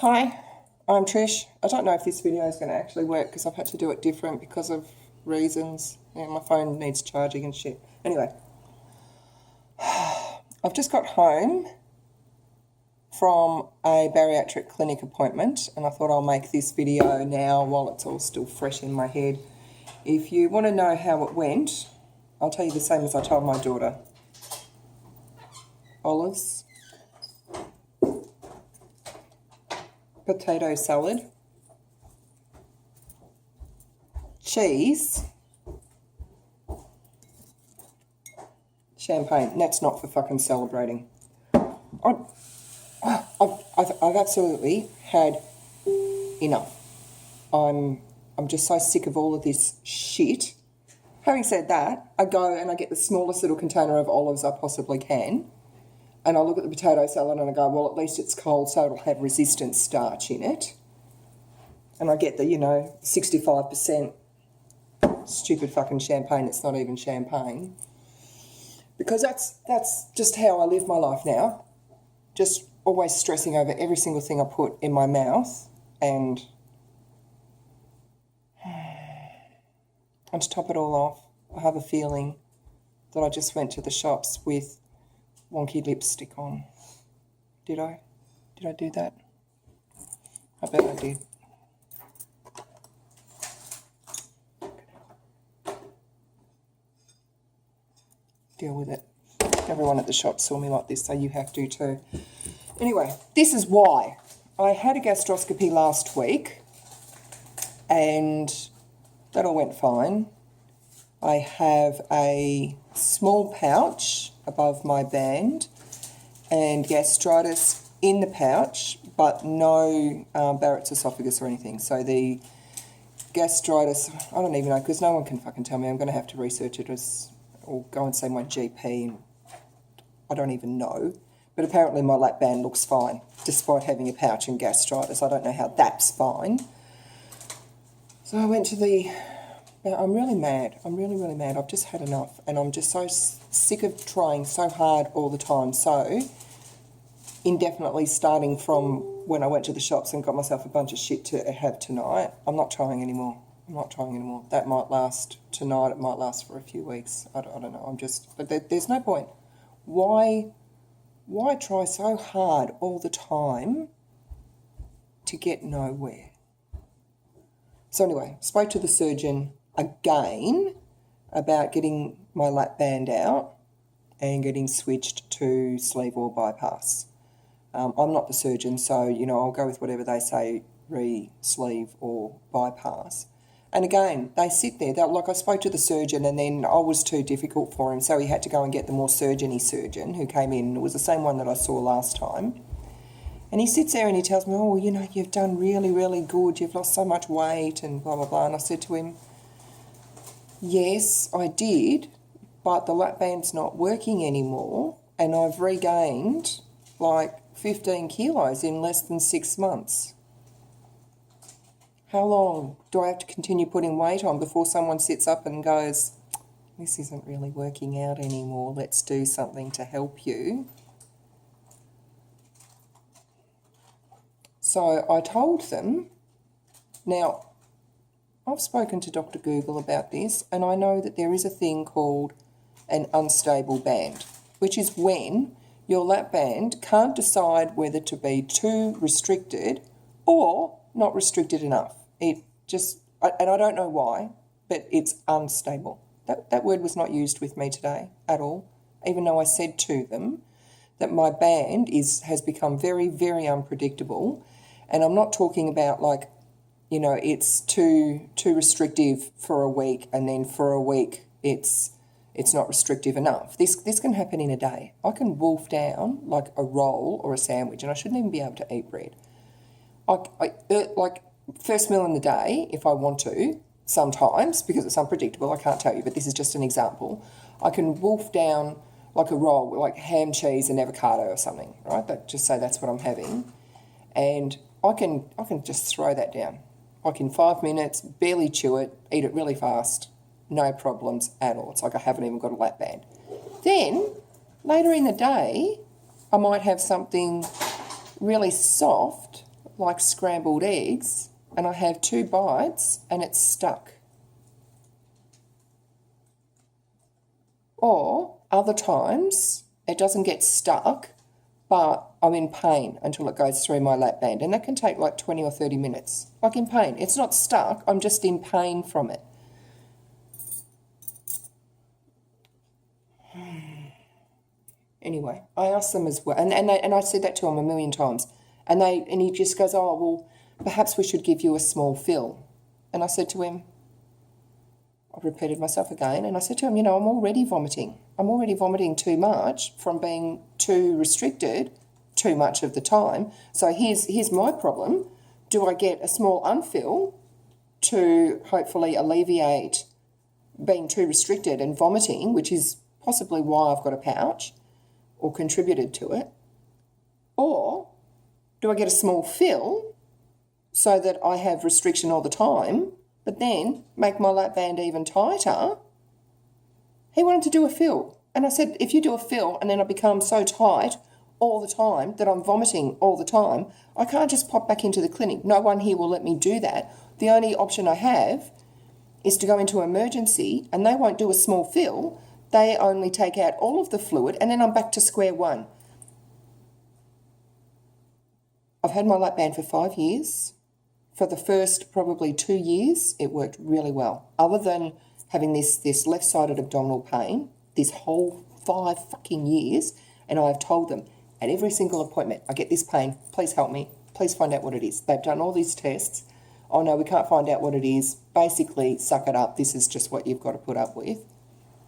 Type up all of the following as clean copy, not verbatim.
Hi, I'm Trish. I don't know if this video is going to actually work because I've had to do it different because of reasons. Yeah, my phone needs charging and shit. Anyway, I've just got home from a bariatric clinic appointment and I thought I'll make this video now while it's all still fresh in my head. If you want to know how it went, I'll tell you the same as I told my daughter. Olives, potato salad, cheese, champagne. That's not for fucking celebrating. I've absolutely had enough. I'm just so sick of all of this shit. Having said that, I go and I get the smallest little container of olives I possibly can. And I look at the potato salad and I go, well, at least it's cold, so it'll have resistant starch in it. And I get the, 65% stupid fucking champagne. It's not even champagne. Because that's just how I live my life now. Just always stressing over every single thing I put in my mouth. And to top it all off, I have a feeling that I just went to the shops with wonky lipstick on. Did I? Did I do that? I bet I did. Deal with it. Everyone at the shop saw me like this, so you have to too. Anyway, this is why. I had a gastroscopy last week and that all went fine. I have a small pouch above my band and gastritis in the pouch, but no Barrett's esophagus or anything. So the gastritis, I don't even know, because no one can fucking tell me. I'm going to have to research it or go and see my GP. And I don't even know. But apparently my lap band looks fine, despite having a pouch and gastritis. I don't know how that's fine. So I went to I'm really mad. I'm really, really mad. I've just had enough. And I'm just so sick of trying so hard all the time. So indefinitely starting from when I went to the shops and got myself a bunch of shit to have tonight, I'm not trying anymore. That might last tonight. It might last for a few weeks. I don't know. But there's no point. Why try so hard all the time to get nowhere? So anyway, spoke to the surgeon again about getting my lap band out and getting switched to sleeve or bypass. I'm not the surgeon, so, I'll go with whatever they say, sleeve or bypass. And again, they sit there. I spoke to the surgeon and then I was too difficult for him, so he had to go and get the more surgeon who came in. It was the same one that I saw last time. And he sits there and he tells me, oh, you've done really, really good. You've lost so much weight and blah, blah, blah. And I said to him, yes, I did, but the lap band's not working anymore and I've regained 15 kilos in less than 6 months. How long do I have to continue putting weight on before someone sits up and goes, this isn't really working out anymore, let's do something to help you? So I told them, now I've spoken to Dr. Google about this and I know that there is a thing called an unstable band, which is when your lap band can't decide whether to be too restricted or not restricted enough. And I don't know why, but it's unstable. That word was not used with me today at all, even though I said to them that my band has become very, very unpredictable. And I'm not talking about it's too restrictive for a week and then for a week it's not restrictive enough. This can happen in a day. I can wolf down like a roll or a sandwich and I shouldn't even be able to eat bread. First meal in the day, if I want to, sometimes, because it's unpredictable, I can't tell you, but this is just an example, I can wolf down like a roll, like ham, cheese and avocado or something, right? Just say that's what I'm having. And I can just throw that down. In 5 minutes, barely chew it, eat it really fast, no problems at all. It's like I haven't even got a lap band. Then, later in the day, I might have something really soft, like scrambled eggs and I have 2 bites and it's stuck. Or other times it doesn't get stuck, but I'm in pain until it goes through my lap band. And that can take like 20 or 30 minutes. Like in pain. It's not stuck, I'm just in pain from it. Anyway, I asked them as well, and I said that to him a million times, and he just goes, oh, well, perhaps we should give you a small fill. And I said to him, I repeated myself again, and I said to him, you know, I'm already vomiting. I'm already vomiting too much from being too restricted too much of the time. So here's my problem. Do I get a small unfill to hopefully alleviate being too restricted and vomiting, which is possibly why I've got a pouch, or contributed to it? Or do I get a small fill so that I have restriction all the time, but then make my lap band even tighter? He wanted to do a fill. And I said, if you do a fill and then I become so tight all the time that I'm vomiting all the time, I can't just pop back into the clinic. No one here will let me do that. The only option I have is to go into emergency, and they won't do a small fill. They only take out all of the fluid, and then I'm back to square one. I've had my lap band for 5 years. For the first probably 2 years, it worked really well. Other than having this left-sided abdominal pain, this whole 5 fucking years, and I've told them at every single appointment, I get this pain, please help me, please find out what it is. They've done all these tests. Oh no, we can't find out what it is. Basically, suck it up, this is just what you've got to put up with.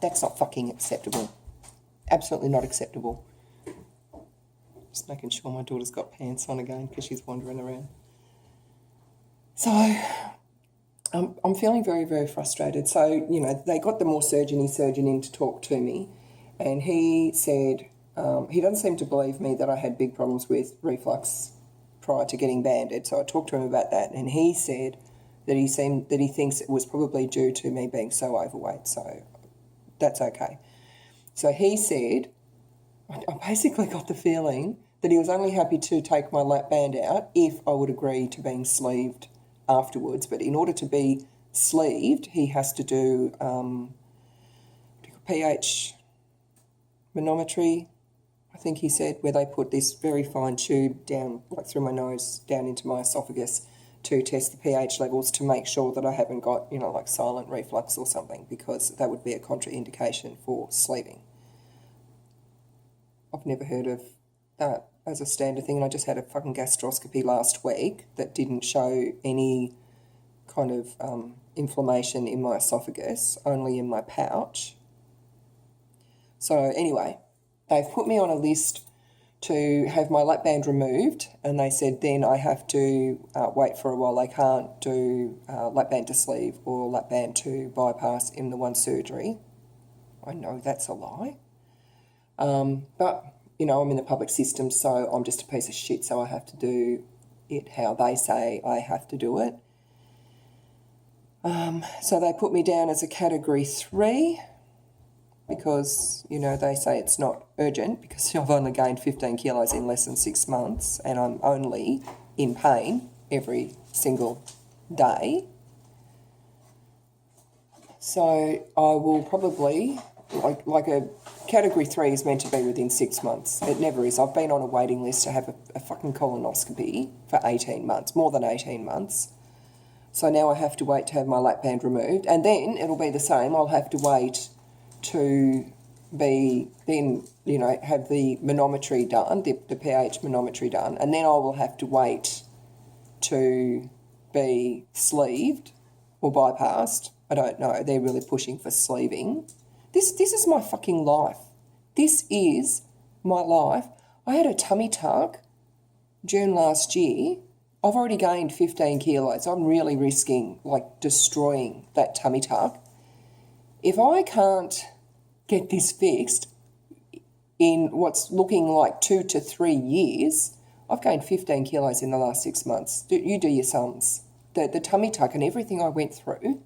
That's not fucking acceptable. Absolutely not acceptable. Just making sure my daughter's got pants on again because she's wandering around. So I'm feeling very, very frustrated. So, you know, they got the more surgeon in to talk to me, and he said he doesn't seem to believe me that I had big problems with reflux prior to getting banded. So I talked to him about that, and he said that he thinks it was probably due to me being so overweight. So that's okay. So he said, I basically got the feeling that he was only happy to take my lap band out if I would agree to being sleeved afterwards. But in order to be sleeved, he has to do pH manometry, I think he said, where they put this very fine tube down, like through my nose, down into my esophagus to test the pH levels to make sure that I haven't got, you know, like silent reflux or something, because that would be a contraindication for sleeving. I've never heard of that as a standard thing, and I just had a fucking gastroscopy last week that didn't show any kind of inflammation in my esophagus, only in my pouch. So anyway, they've put me on a list to have my lap band removed, and they said then I have to wait for a while. They can't do lap band to sleeve or lap band to bypass in the one surgery. I know that's a lie. But, you know, I'm in the public system, so I'm just a piece of shit, so I have to do it how they say I have to do it. So they put me down as a category 3 because, you know, they say it's not urgent because I've only gained 15 kilos in less than 6 months and I'm only in pain every single day. So I will probably, like a category 3 is meant to be within 6 months. It never is. I've been on a waiting list to have a fucking colonoscopy for 18 months, more than 18 months. So now I have to wait to have my lap band removed, and then it'll be the same. I'll have to wait to be then, you know, have the manometry done, the pH manometry done, and then I will have to wait to be sleeved or bypassed. I don't know. They're really pushing for sleeving. This is my fucking life. This is my life. I had a tummy tuck June last year. I've already gained 15 kilos. I'm really risking, like, destroying that tummy tuck. If I can't get this fixed in what's looking like 2 to 3 years, I've gained 15 kilos in the last 6 months. You do your sums. The tummy tuck and everything I went through,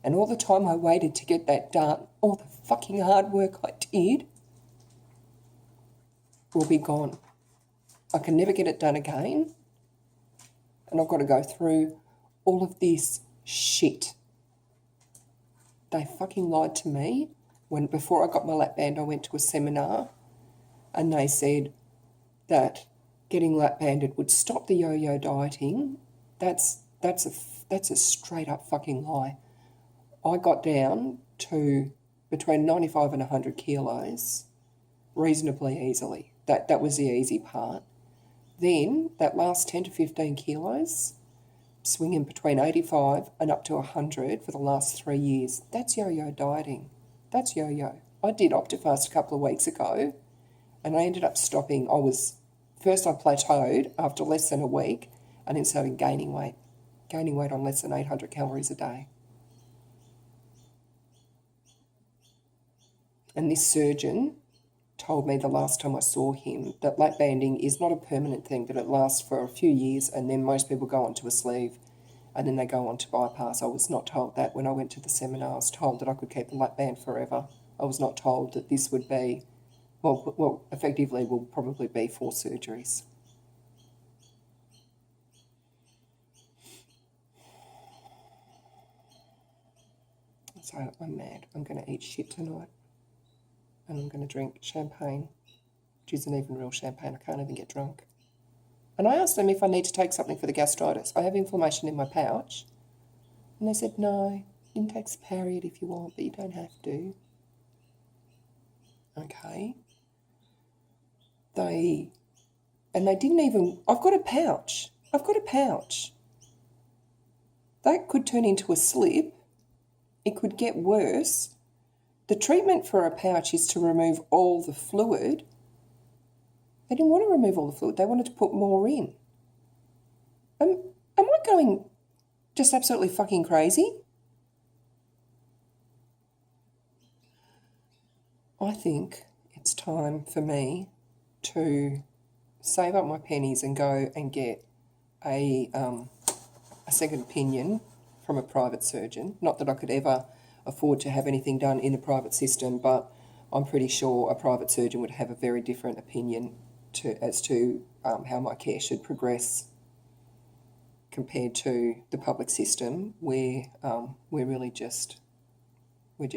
and all the time I waited to get that done, all the fucking hard work I did, will be gone. I can never get it done again. and I've got to go through all of this shit. They fucking lied to me when before I got my lap band. I went to a seminar, and they said that getting lap banded would stop the yo-yo dieting. That's a straight up fucking lie. I got down to between 95 and 100 kilos reasonably easily. That was the easy part. Then that last 10 to 15 kilos, swinging between 85 and up to 100 for the last 3 years. That's yo-yo dieting. That's yo-yo. I did Optifast a couple of weeks ago, and I ended up stopping. First I plateaued after less than a week, and then started gaining weight on less than 800 calories a day. And this surgeon told me the last time I saw him that lap banding is not a permanent thing, that it lasts for a few years, and then most people go onto a sleeve and then they go on to bypass. I was not told that when I went to the seminar. I was told that I could keep the lap band forever. I was not told that this would be, effectively will probably be 4 surgeries. So I'm mad. I'm going to eat shit tonight. And I'm going to drink champagne, which isn't even real champagne. I can't even get drunk. And I asked them if I need to take something for the gastritis. I have inflammation in my pouch. And they said, no, you can take Spariot if you want, but you don't have to. Okay. They didn't even, I've got a pouch. That could turn into a slip. It could get worse. The treatment for a pouch is to remove all the fluid. They didn't want to remove all the fluid. They wanted to put more in. Am I going just absolutely fucking crazy? I think it's time for me to save up my pennies and go and get a second opinion from a private surgeon. Not that I could ever afford to have anything done in a private system, but I'm pretty sure a private surgeon would have a very different opinion as to how my care should progress compared to the public system, where we're just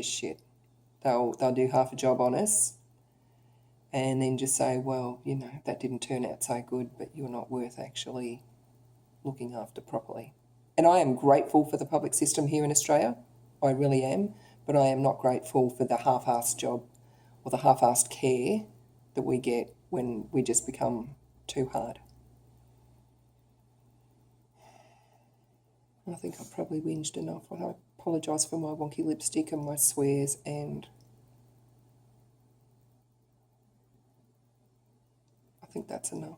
shit. They'll do half a job on us and then just say, well, that didn't turn out so good, but you're not worth actually looking after properly. And I am grateful for the public system here in Australia. I really am, but I am not grateful for the half-assed job or the half-assed care that we get when we just become too hard. I think I've probably whinged enough. I apologise for my wonky lipstick and my swears, and I think that's enough.